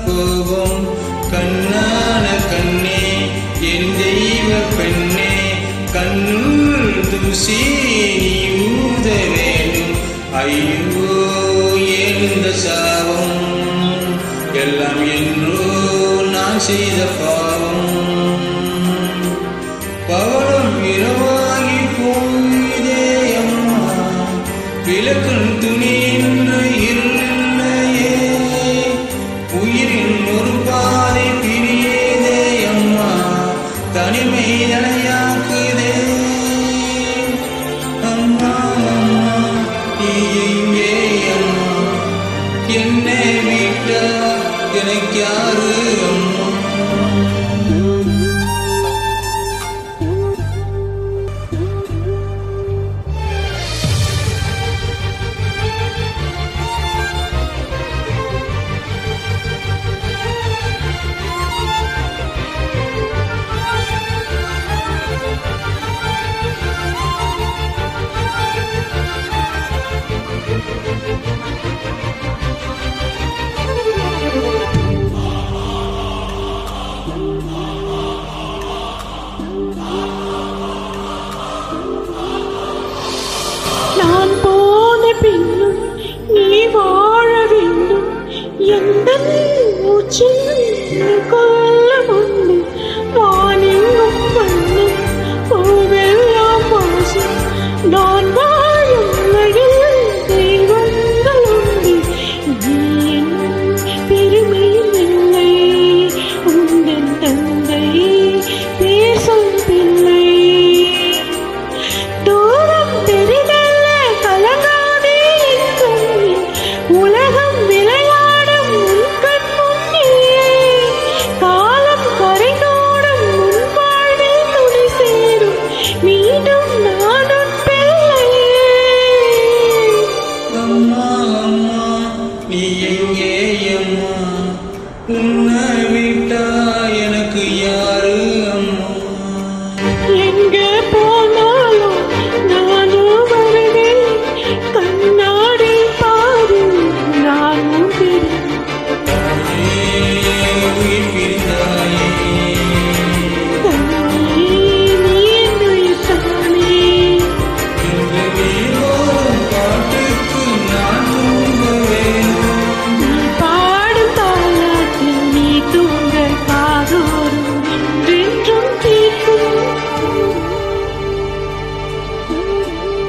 போகும் கண்ணான கண்ணே என் தெய்வ பெண்ணே கண்ணுள் தூசி நீ ஊத வேண்டும் ஐயோ எழுந்த சாபம் எல்லாம் என்றோ நான் செய்த பாவம் பவளம் இரவாகி போயிதே அம்மா விளக்கன் துணி என்று இருளையே உயிரின் ஒரு பாதை பிரியதே அம்மா தனிமை தலையாக்குதே அம்மா அம்மா நீ எங்கே அம்மா என்னை விட்டா எனக்கு யாரு அம்மா நான் போன பின்னும் நீ வாழ வேண்டும் எந்த மூச்சில் கொல்ல முன்னு வானிங்கும் பண்ணும் பூவெல்லாம் வாசம் நான் வாழும் வழியில் தெய்வங்கள் உண்டு நீ என் பெருமையில் இல்லை உந்தன் தந்தை பேசும் பிள்ளை உலகம் விளையாடும் உன் முன்னே காலம் கரைந்தோடும் உன் வாழ்வில் துணை சேரும் மீண்டும் நானும் பிள்ளை அம்மா அம்மா நீ எங்கே அம்மா